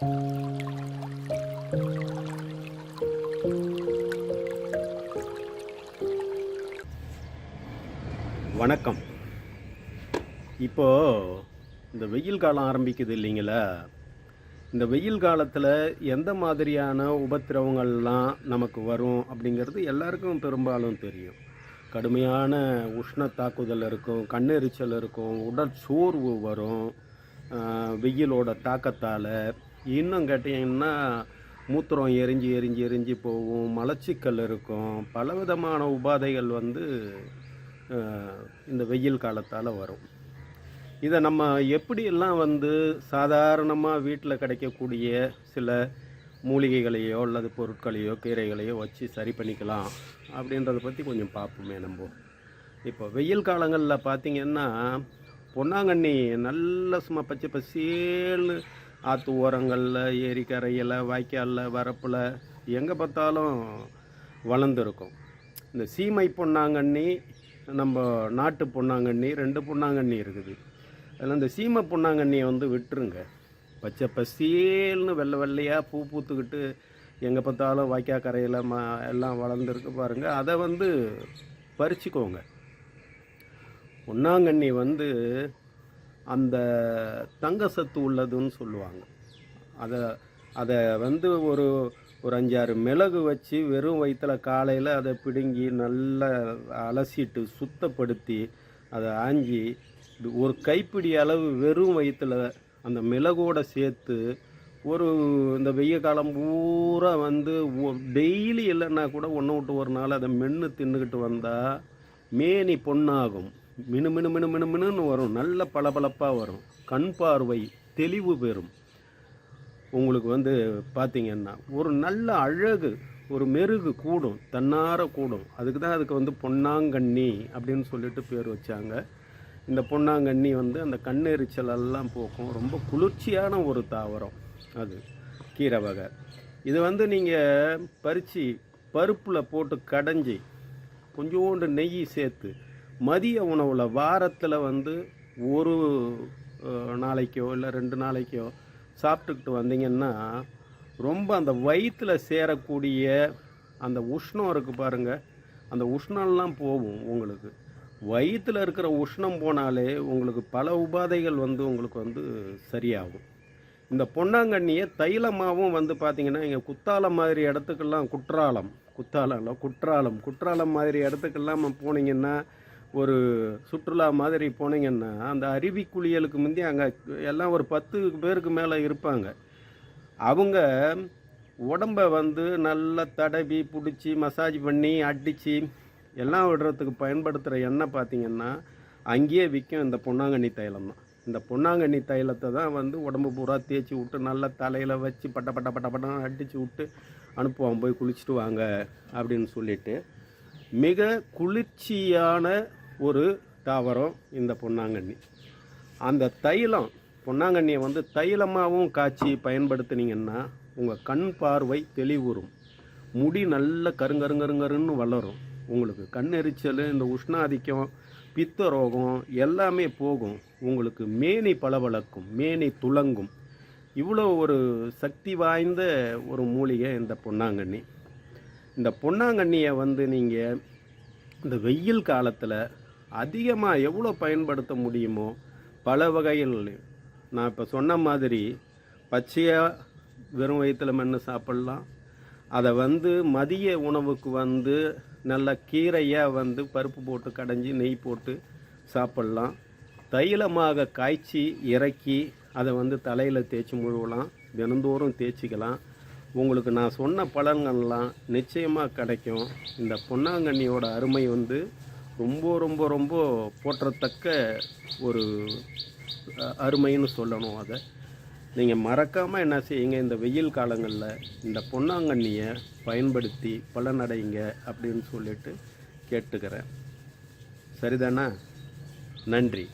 வணக்கம். இப்போது இந்த வெயில் காலம் ஆரம்பிக்குது இல்லைங்களா? இந்த வெயில் காலத்தில் எந்த மாதிரியான உபத்திரவங்கள்லாம் நமக்கு வரும் அப்படிங்கிறது எல்லாருக்கும் பெரும்பாலும் தெரியும். கடுமையான உஷ்ண தாக்குதல் இருக்கும், கண்ணெரிச்சல் இருக்கும், உடற்சோர்வு வரும் வெயிலோட தாக்கத்தால். இன்னும் கேட்டிங்கன்னா மூத்திரம் எரிஞ்சு எரிஞ்சு எரிஞ்சு போகும், மலச்சிக்கல் இருக்கும், பலவிதமான உபாதைகள் இந்த வெயில் காலத்தால் வரும். இதை நம்ம எப்படியெல்லாம் சாதாரணமாக வீட்டில் கிடைக்கக்கூடிய சில மூலிகைகளையோ அல்லது பொருட்களையோ கீரைகளையோ வச்சு சரி பண்ணிக்கலாம் அப்படின்றத பற்றி கொஞ்சம் பார்ப்போமே. நம்ம இப்போ வெயில் காலங்களில் பார்த்திங்கன்னா பொன்னாங்கண்ணி நல்ல சும்மா பச்சை பசேல்னு ஆற்று ஓரங்களில், ஏரிக்கரையில், வாய்க்காலில், வரப்பில் எங்கே பார்த்தாலும் வளர்ந்துருக்கும். இந்த சீமை பொன்னாங்கண்ணி, நம்ம நாட்டு பொன்னாங்கண்ணி, 2 பொன்னாங்கண்ணி இருக்குது. அதில் இந்த சீமை பொன்னாங்கண்ணியை விட்டுருங்க. பச்சை பசேல்னு வெள்ளை வெள்ளையாக பூ பூத்துக்கிட்டு எங்கே பார்த்தாலும் வாய்க்கா கரையில் எல்லாம் வளர்ந்துருக்கு பாருங்கள். அதை பறிச்சுக்கோங்க. பொன்னாங்கண்ணி அந்த தங்க சத்து உள்ளதுன்னு சொல்லுவாங்க. அதை ஒரு 5-6 மிளகு வச்சு வெறும் வயிற்றில் காலையில் அதை பிடுங்கி நல்லா அலசிட்டு சுத்தப்படுத்தி அதை ஆஞ்சி ஒரு கைப்பிடி அளவு வெறும் வயிற்றில் அந்த மிளகோடு சேர்த்து இந்த வெய்ய காலம் பூரா டெய்லி இல்லைன்னா கூட ஒன்று விட்டு ஒரு நாள் அதை மென்று தின்னுக்கிட்டு வந்தால் மேனி பொன்னாகும். மினு மினு மினு மினு மினுன்னு வரும், நல்ல பளபளப்பாக வரும், கண் பார்வை தெளிவு பெறும். உங்களுக்கு பார்த்திங்கன்னா ஒரு நல்ல அழகு, ஒரு மெருகு கூடும், தன்னார கூடும். அதுக்கு பொன்னாங்கண்ணி அப்படின்னு சொல்லிட்டு பேர் வச்சாங்க. இந்த பொன்னாங்கண்ணி அந்த கண்ணெரிச்சலெல்லாம் போக்கும். ரொம்ப குளிர்ச்சியான ஒரு தாவரம், அது கீரை வகை. இது நீங்கள் பறித்து பருப்பில் போட்டு கடைஞ்சி கொஞ்சோண்டு நெய் சேர்த்து மதிய உணவில் வாரத்தில் ஒரு நாளைக்கோ இல்லை 2 நாளைக்கோ சாப்பிட்டுக்கிட்டு வந்தீங்கன்னா ரொம்ப அந்த வயிற்றில் சேரக்கூடிய அந்த உஷ்ணம் இருக்குது பாருங்கள், அந்த உஷ்ணம்லாம் போகும். உங்களுக்கு வயிற்றில் இருக்கிற உஷ்ணம் போனாலே உங்களுக்கு பல உபாதைகள் உங்களுக்கு சரியாகும். இந்த பொன்னாங்கண்ணியை தைலமாகவும் பார்த்திங்கன்னா இங்கே குத்தாலம் மாதிரி இடத்துக்கெல்லாம் குற்றாலம் மாதிரி இடத்துக்கெல்லாம் போனீங்கன்னா, ஒரு சுற்றுலா மாதிரி போனீங்கன்னா அந்த அருவி குளியலுக்கு முந்தி அங்கே எல்லாம் ஒரு 10 பேருக்கு மேலே இருப்பாங்க. அவங்க உடம்பை நல்லா தடவி பிடிச்சி மசாஜ் பண்ணி அடித்து எல்லாம் விடுறதுக்கு பயன்படுத்துகிற எண்ணெய் பார்த்திங்கன்னா அங்கேயே விற்கும் இந்த பொன்னாங்கண்ணி தைலம் தான். இந்த பொன்னாங்கண்ணி தைலத்தை தான் உடம்பு பூரா தேய்ச்சி விட்டு நல்லா தலையில் வச்சு பட்ட அடித்து விட்டு அனுப்புவான், போய் குளிச்சுட்டு வாங்க அப்படின்னு சொல்லிட்டு. மிக குளிர்ச்சியான ஒரு தாவரம் இந்த பொன்னாங்கண்ணி. அந்த தைலம் பொன்னாங்கண்ணியை தைலமாகவும் காய்ச்சி பயன்படுத்தினீங்கன்னா உங்கள் கண் பார்வை தெளிவுறும், முடி நல்ல கருங்கருங்கருங்கருன்னு வளரும். உங்களுக்கு கண்ணெரிச்சல், இந்த உஷ்ணாதிக்கம், பித்த ரோகம் எல்லாமே போகும். உங்களுக்கு மேனி பளபளக்கும், மேனி துளங்கும். இவ்வளோ ஒரு சக்தி வாய்ந்த ஒரு மூலிகை இந்த பொன்னாங்கண்ணி. இந்த பொன்னாங்கண்ணியை நீங்கள் இந்த வெயில் காலத்தில் அதிகமாக எவ்வளோ பயன்படுத்த முடியுமோ பல வகைகள். நான் இப்போ சொன்ன மாதிரி பச்சையாக வெறும் வயிற்றில் மென்று சாப்பிட்லாம். அதை மதிய உணவுக்கு நல்ல கீரையாக பருப்பு போட்டு கடைஞ்சி நெய் போட்டு சாப்பிட்லாம். தைலமாக காய்ச்சி இறக்கி அதை தலையில் தேய்ச்சி முழுவலாம், தினந்தோறும் தேய்ச்சிக்கலாம். உங்களுக்கு நான் சொன்ன பலன்கள்லாம் நிச்சயமாக கிடைக்கும். இந்த பொன்னாங்கண்ணியோட அருமை ரொம்ப ரொம்ப ரொம்ப போற்றத்தக்க ஒரு அருமைன்னு சொல்லணும். அதை நீங்கள் மறக்காமல் என்ன செய்யுங்க, இந்த வெயில் காலங்களில் இந்த பொன்னாங்கண்ணியை பயன்படுத்தி பலனடைங்க அப்படின்னு சொல்லிட்டு கேட்டுக்கிறேன். சரிதானா? நன்றி.